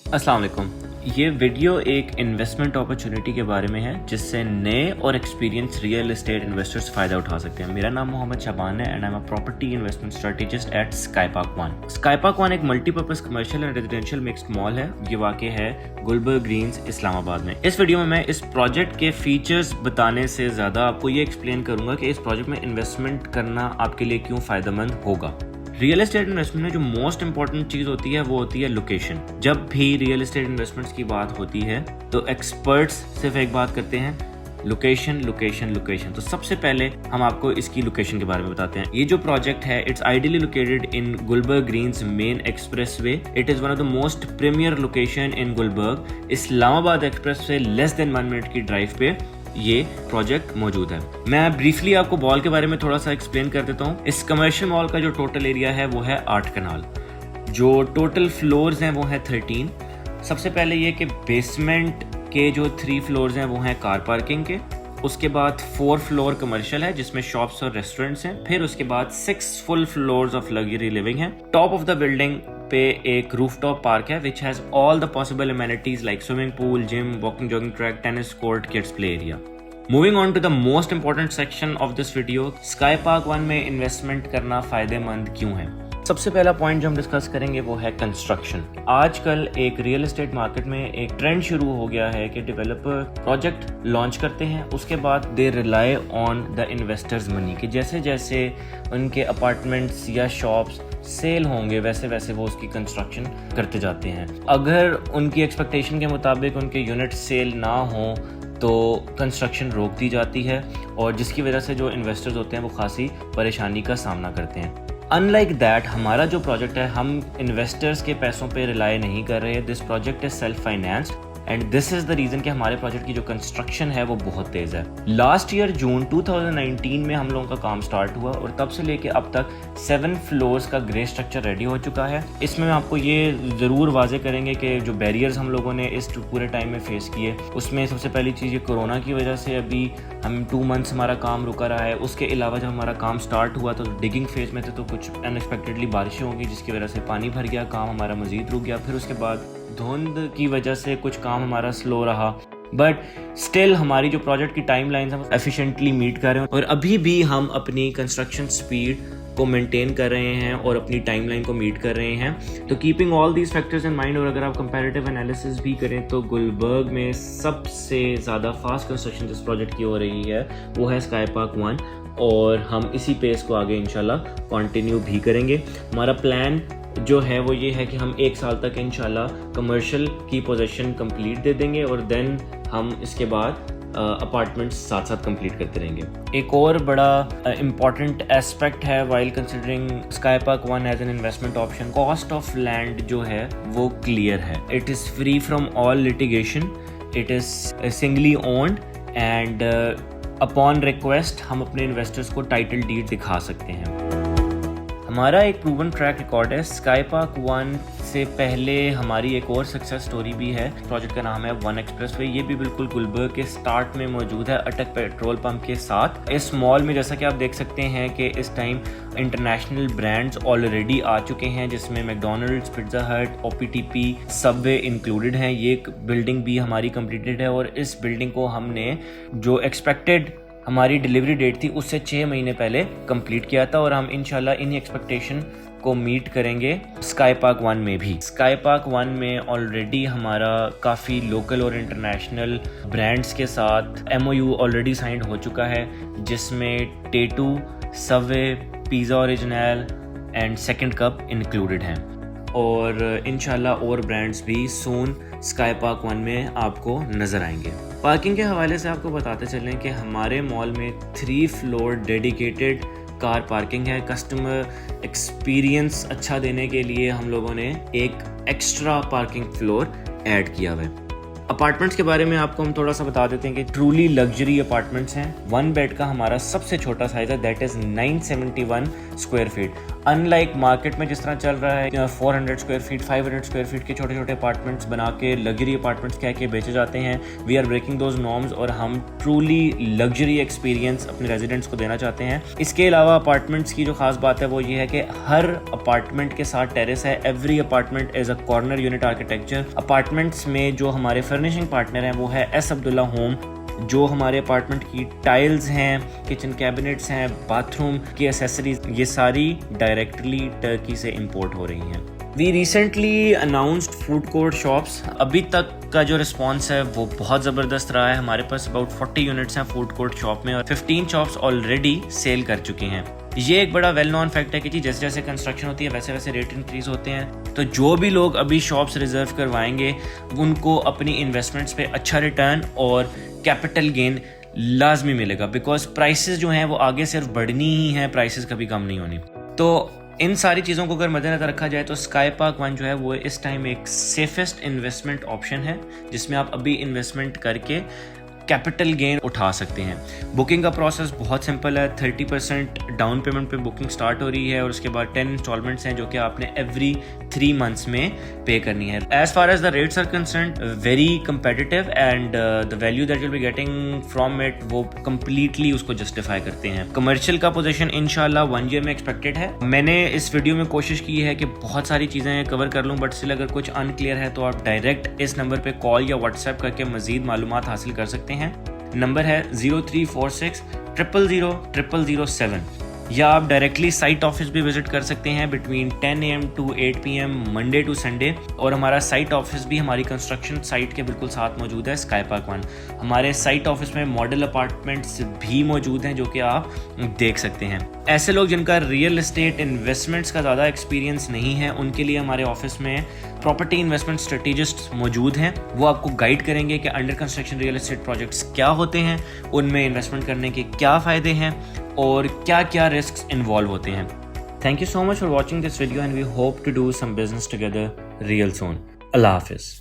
अस्सलाम वालेकुम। ये वीडियो एक इन्वेस्टमेंट अपॉर्चुनिटी के बारे में है जिससे नए और एक्सपीरियंस रियल एस्टेट इन्वेस्टर्स फ़ायदा उठा सकते हैं। मेरा नाम मोहम्मद शाबान है and I am a property investment strategist at Sky Park One. Sky Park One एक multipurpose commercial and residential mixed mall है। ये वाक़ है गुलबर्ग ग्रीन्स इस्लामाबाद में। इस वीडियो में मैं इस प्रोजेक्ट के फीचर्स बताने से ज़्यादा आपको ये एक्सप्लेन करूँगा कि इस प्रोजेक्ट में इन्वेस्टमेंट करना आपके लिए क्यों फ़ायदेमंद होगा। रियल एस्टेट इन्वेस्टमेंट में जो मोस्ट इंपॉर्टेंट चीज़ होती है वो होती है लोकेशन। जब भी रियल एस्टेट इन्वेस्टमेंट्स की बात होती है तो एक्सपर्ट्स सिर्फ एक बात करते हैं, लोकेशन लोकेशन लोकेशन। तो सबसे पहले हम आपको इसकी लोकेशन के बारे में बताते हैं। ये जो प्रोजेक्ट है it's ideally located in Gulberg Greens main expressway. It is one of the most premier location in Gulberg. Islamabad expressway less than 1 minute की ड्राइव पे ये प्रोजेक्ट मौजूद है। मैं ब्रीफली आपको मॉल के बारे में थोड़ा सा एक्सप्लेन कर देता हूँ। इस कमर्शियल मॉल का जो टोटल एरिया है वो है 8 कनाल। जो टोटल फ्लोर्स हैं वो है 13। सबसे पहले ये कि बेसमेंट के जो 3 फ्लोर्स हैं वो हैं कार पार्किंग के। उसके बाद 4 फ्लोर कमर्शियल है जिसमें शॉप्स और रेस्टोरेंट्स हैं। फिर उसके बाद 6 full floors of luxury living है। टॉप ऑफ द बिल्डिंग पे एक रूफटॉप पार्क है which has all the possible amenities like swimming pool, gym, walking jogging track, tennis court, kids play area. Moving on to the most important section of this video, Sky Park One में investment करना फायदेमंद क्यों है। सबसे पहला point जो हम discuss करेंगे वो है कंस्ट्रक्शन। आजकल एक रियल एस्टेट मार्केट में एक ट्रेंड शुरू हो गया है कि डेवलपर प्रोजेक्ट लॉन्च करते हैं, उसके बाद they rely on the investors money कि जैसे जैसे उनके अपार्टमेंट्स या शॉप्स सेल होंगे वैसे वैसे वो उसकी कंस्ट्रक्शन करते जाते हैं। अगर उनकी एक्सपेक्टेशन के मुताबिक उनके यूनिट सेल ना हो तो कंस्ट्रक्शन रोक दी जाती है और जिसकी वजह से जो इन्वेस्टर्स होते हैं वो खासी परेशानी का सामना करते हैं। अनलाइक दैट हमारा जो प्रोजेक्ट है हम इन्वेस्टर्स के पैसों पे रिलाई नहीं कर रहे। This project is self financed and this is the reason कि हमारे प्रोजेक्ट की जो कंस्ट्रक्शन है वो बहुत तेज है। लास्ट ईयर जून 2019 में हम लोगों का काम स्टार्ट हुआ और तब से लेके अब तक 7 फ्लोर्स का ग्रे स्ट्रक्चर रेडी हो चुका है। इसमें हम आपको ये ज़रूर वाजे करेंगे कि जो बैरियर्स हम लोगों ने इस पूरे टाइम में फेस किए उसमें सबसे पहली चीज़ ये कोरोना की वजह से अभी हम 2 मंथ्स हमारा काम रुका रहा है। उसके अलावा जब हमारा काम स्टार्ट हुआ तो डिगिंग फेज में थे तो कुछ अनएक्सपेक्टेडली बारिशें होंगी जिसकी वजह से पानी भर गया, काम हमारा मज़ीद रुक गया। फिर उसके बाद धुंध की वजह से कुछ काम हमारा स्लो रहा, बट स्टिल हमारी जो प्रोजेक्ट की टाइम लाइन है एफिशिएंटली मीट कर रहे हैं और अभी भी हम अपनी कंस्ट्रक्शन स्पीड को मेंटेन कर रहे हैं और अपनी टाइमलाइन को मीट कर रहे हैं। तो keeping all these factors in mind और अगर आप कंपैरेटिव एनालिसिस भी करें तो गुलबर्ग में सबसे ज़्यादा फास्ट कंस्ट्रक्शन जिस प्रोजेक्ट की हो रही है वो है स्काई पार्क वन और हम इसी पेस को आगे इंशाल्लाह कंटिन्यू भी करेंगे। हमारा प्लान जो है वो ये है कि हम 1 साल तक इंशाल्लाह कमर्शियल की पोजीशन कंप्लीट दे देंगे और देन हम इसके बाद अपार्टमेंट्स साथ साथ कंप्लीट करते रहेंगे। एक और बड़ा इम्पॉर्टेंट एस्पेक्ट है while considering Sky Park One as an investment option, cost of land जो है वो क्लियर है। It is free from all litigation, it is singly owned and upon request हम अपने इन्वेस्टर्स को टाइटल डीड दिखा सकते हैं। हमारा एक प्रूवन ट्रैक रिकॉर्ड है। स्काई पार्क वन से पहले हमारी एक और सक्सेस स्टोरी भी है। प्रोजेक्ट का नाम है वन एक्सप्रेसवे। ये भी बिल्कुल गुलबर्ग के स्टार्ट में मौजूद है अटक पेट्रोल पंप के साथ। इस मॉल में जैसा कि आप देख सकते हैं कि इस टाइम इंटरनेशनल ब्रांड्स ऑलरेडी आ चुके हैं जिसमें मैकडोनल्ड्स, पिज़्ज़ा हट, OPTP, सबवे इंक्लूडेड हैं। ये बिल्डिंग भी हमारी कंप्लीटेड है और इस बिल्डिंग को हमने जो एक्सपेक्टेड हमारी डिलीवरी डेट थी उससे 6 महीने पहले कंप्लीट किया था और हम इंशाल्लाह इन्हीं एक्सपेक्टेशन को मीट करेंगे स्काई पार्क वन में भी। स्काई पार्क वन में ऑलरेडी हमारा काफ़ी लोकल और इंटरनेशनल ब्रांड्स के साथ MOU ऑलरेडी साइंड हो चुका है जिसमें tattoo, Subway, pizza original and second cup included हैं और इंशाल्लाह और ब्रांड्स भी सून स्काई पार्क वन में आपको नज़र आएंगे। पार्किंग के हवाले से आपको बताते चलें कि हमारे मॉल में 3 फ्लोर डेडिकेटेड कार पार्किंग है। कस्टमर एक्सपीरियंस अच्छा देने के लिए हम लोगों ने एक एक्स्ट्रा पार्किंग फ्लोर ऐड किया हुआ है। अपार्टमेंट्स के बारे में आपको हम थोड़ा सा बता देते हैं कि ट्रूली लग्जरी अपार्टमेंट्स हैं। 1 बेड का हमारा सबसे छोटा साइज है, that is 971 square feet. Unlike market में जिस तरह चल रहा है 400 स्क्वायर फीट 500 स्क्वायर फीट के छोटे छोटे अपार्टमेंट्स बना के लग्जरी अपार्टमेंट्स कह के बेचे जाते हैं, we are breaking those norms और हम ट्रूली लग्जरी एक्सपीरियंस अपने रेजिडेंट्स को देना चाहते हैं। इसके अलावा अपार्टमेंट्स की जो खास बात है वो ये है कि हर अपार्टमेंट के साथ टेरेस है। Every apartment is a corner unit architecture. Apartments में जो हमारे फर्निशिंग पार्टनर हैं वो है एस अब्दुल्ला होम। जो हमारे अपार्टमेंट की टाइल्स हैं, किचन कैबिनेट्स हैं, बाथरूम की एसेसरीज, ये सारी डायरेक्टली टर्की से इंपोर्ट हो रही हैं। We recently announced food court shops. अभी तक का जो रिस्पॉन्स है वो बहुत ज़बरदस्त रहा है। हमारे पास अबाउट 40 यूनिट्स हैं फूड कोर्ट शॉप में और 15 शॉप्स ऑलरेडी सेल कर चुके हैं। ये एक बड़ा वेल नोन फैक्ट है कि जी जैसे जैसे कंस्ट्रक्शन होती है वैसे वैसे रेट इंक्रीज होते हैं। तो जो भी लोग अभी शॉप्स रिजर्व करवाएंगे उनको अपनी इन्वेस्टमेंट्स पे अच्छा रिटर्न और कैपिटल गेन लाजमी मिलेगा, बिकॉज प्राइसेस जो हैं वो आगे सिर्फ बढ़नी ही हैं, प्राइसेस कभी कम नहीं होनी। तो इन सारी चीज़ों को अगर मद्देनजर रखा जाए तो स्काई पार्क 1 जो है वो इस टाइम एक सेफेस्ट इन्वेस्टमेंट ऑप्शन है जिसमें आप अभी इन्वेस्टमेंट करके कैपिटल गेन उठा सकते हैं। बुकिंग का प्रोसेस बहुत सिंपल है। 30% डाउन पेमेंट पे बुकिंग स्टार्ट हो रही है और उसके बाद 10 इंस्टॉलमेंट्स हैं जो कि आपने एवरी 3 मंथ्स में पे करनी है। As far as the rates are concerned, very competitive and the value that will be getting from it वो कंप्लीटली उसको जस्टिफाई करते हैं। कमर्शियल का पोजीशन इंशाल्लाह 1 ईयर में एक्सपेक्टेड है। मैंने इस वीडियो में कोशिश की है कि बहुत सारी चीज़ें कवर कर लूँ, बट स्टिल अगर कुछ अनक्लियर है तो आप डायरेक्ट इस नंबर पर कॉल या व्हाट्सएप करके मजीद मालूमात हासिल कर सकते हैं। नंबर है 0346 000 0007, या आप डायरेक्टली साइट ऑफिस भी विजिट कर सकते हैं between 10 AM to 8 PM Monday to Sunday. और हमारा साइट ऑफिस भी हमारी कंस्ट्रक्शन साइट के बिल्कुल साथ मौजूद है, स्काई पार्क 1। हमारे साइट ऑफिस में मॉडल अपार्टमेंट्स भी मौजूद हैं जो कि आप देख सकते हैं। ऐसे लोग जिनका रियल एस्टेट इन्वेस्टमेंट्स का ज़्यादा एक्सपीरियंस नहीं है उनके लिए हमारे ऑफिस में प्रॉपर्टी इन्वेस्टमेंट स्ट्रेटेजिस्ट मौजूद हैं। वो आपको गाइड करेंगे कि under construction real estate projects क्या होते हैं, उनमें इन्वेस्टमेंट करने के क्या फ़ायदे हैं और क्या क्या रिस्क्स इन्वॉल्व होते हैं। Thank you so much for watching this video and we hope to do some business together real soon. Allah हाफिज़।